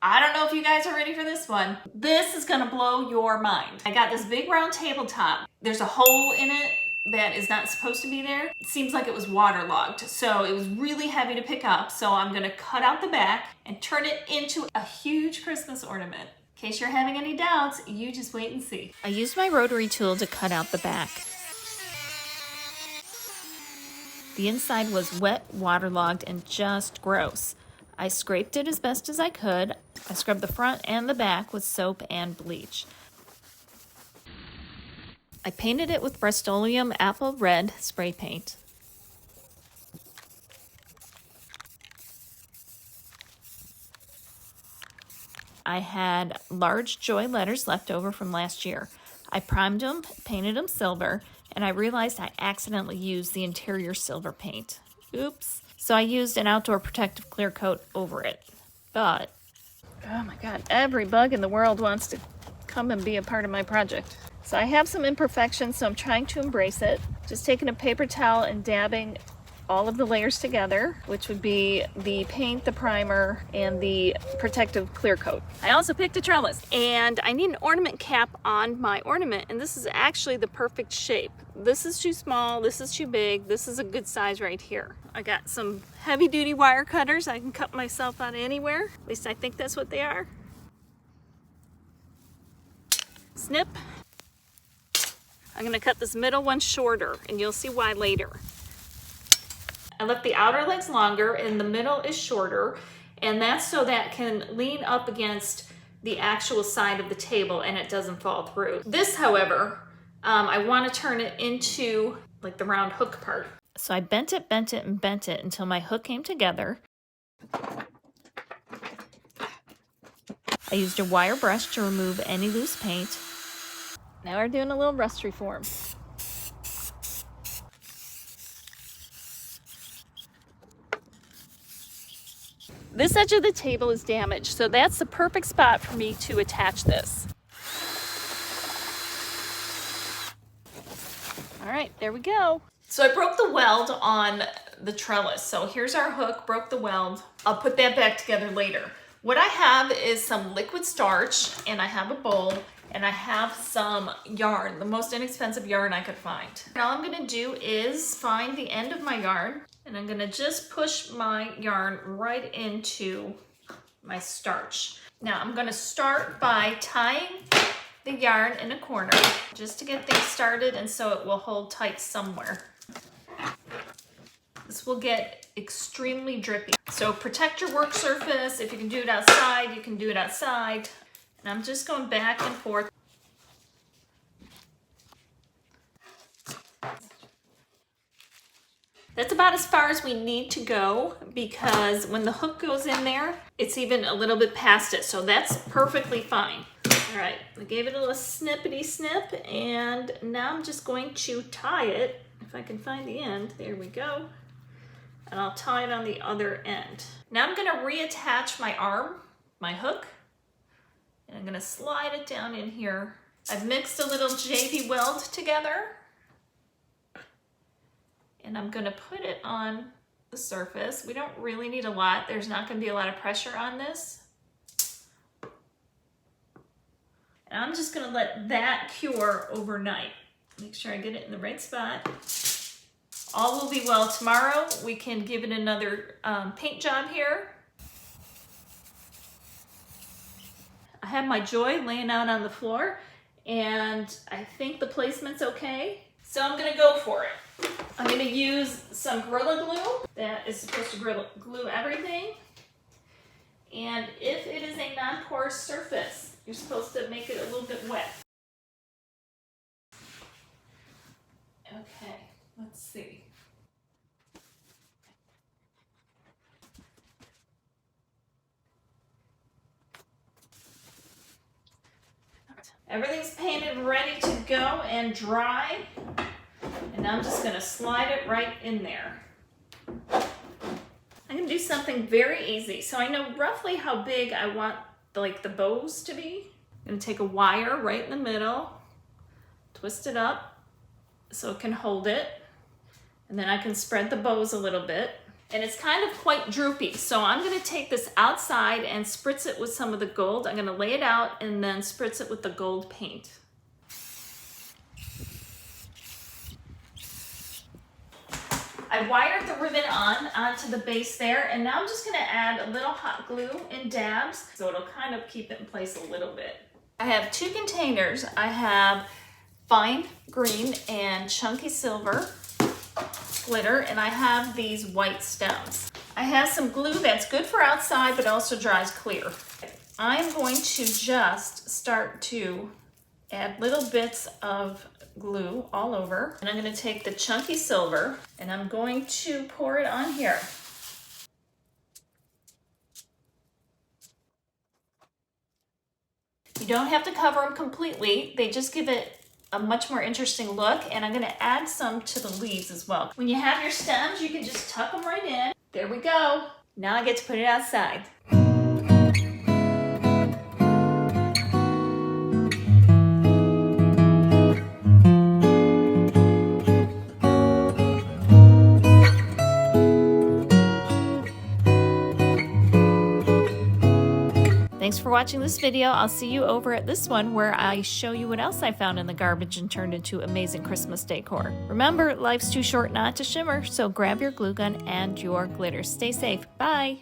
I don't know if you guys are ready for this one. This is gonna blow your mind. I got this big round tabletop. There's a hole in it that is not supposed to be there. It seems like it was waterlogged, so it was really heavy to pick up. So I'm gonna cut out the back and turn it into a huge Christmas ornament. In case you're having any doubts, you just wait and see. I used my rotary tool to cut out the back. The inside was wet, waterlogged, and just gross. I scraped it as best as I could. I scrubbed the front and the back with soap and bleach. I painted it with Rust-Oleum Apple Red spray paint. I had large Joy letters left over from last year. I primed them, painted them silver, and I realized I accidentally used the interior silver paint. Oops. So I used an outdoor protective clear coat over it. But, oh my God, every bug in the world wants to come and be a part of my project. So I have some imperfections, so I'm trying to embrace it. Just taking a paper towel and dabbing all of the layers together, which would be the paint, the primer, and the protective clear coat. I also picked a trellis, and I need an ornament cap on my ornament, and this is actually the perfect shape. This is too small, this is too big, this is a good size right here. I got some heavy-duty wire cutters. I can cut myself out of anywhere. At least I think that's what they are. Snip. I'm gonna cut this middle one shorter, and you'll see why later. I left the outer legs longer and the middle is shorter, and that's so that it can lean up against the actual side of the table and it doesn't fall through. This, however, I want to turn it into like the round hook part. So I bent it until my hook came together. I used a wire brush to remove any loose paint. Now we're doing a little rust reform. This edge of the table is damaged, so that's the perfect spot for me to attach this. All right, there we go. So I broke the weld on the trellis. So here's our hook, broke the weld. I'll put that back together later. What I have is some liquid starch, and I have a bowl, and I have some yarn, the most inexpensive yarn I could find. And all I'm gonna do is find the end of my yarn, and I'm gonna just push my yarn right into my starch. Now I'm gonna start by tying the yarn in a corner just to get things started, and so it will hold tight somewhere. This will get extremely drippy. So protect your work surface. If you can do it outside, you can do it outside. And I'm just going back and forth. That's about as far as we need to go, because when the hook goes in there, it's even a little bit past it. So that's perfectly fine. All right, I gave it a little snippety snip, and now I'm just going to tie it. If I can find the end, there we go. And I'll tie it on the other end. Now I'm gonna reattach my arm, my hook, and I'm gonna slide it down in here. I've mixed a little JV weld together, and I'm gonna put it on the surface. We don't really need a lot. There's not gonna be a lot of pressure on this. And I'm just gonna let that cure overnight. Make sure I get it in the right spot. All will be well tomorrow. We can give it another paint job here. I have my Joy laying out on the floor, and I think the placement's okay. So I'm gonna go for it. I'm gonna use some Gorilla Glue that is supposed to glue everything. And if it is a non-porous surface, you're supposed to make it a little bit wet. Okay, let's see. Everything's painted, ready to go and dry. And I'm just gonna slide it right in there. I'm gonna do something very easy. So I know roughly how big I want the bows to be. I'm gonna take a wire right in the middle, twist it up so it can hold it. And then I can spread the bows a little bit. And it's kind of quite droopy. So I'm gonna take this outside and spritz it with some of the gold. I'm gonna lay it out and then spritz it with the gold paint. I wired the ribbon onto the base there, and now I'm just gonna add a little hot glue in dabs so it'll kind of keep it in place a little bit. I have 2 containers. I have fine green and chunky silver glitter, and I have these white stones. I have some glue that's good for outside but also dries clear. I'm going to just start to add little bits of glue all over, and I'm going to take the chunky silver and I'm going to pour it on here. You don't have to cover them completely, they just give it a much more interesting look, and I'm going to add some to the leaves as well. When you have your stems, you can just tuck them right in. There we go. Now I get to put it outside. Thanks for watching this video. I'll see you over at this one where I show you what else I found in the garbage and turned into amazing Christmas decor. Remember, life's too short not to shimmer, so grab your glue gun and your glitter. Stay safe. Bye.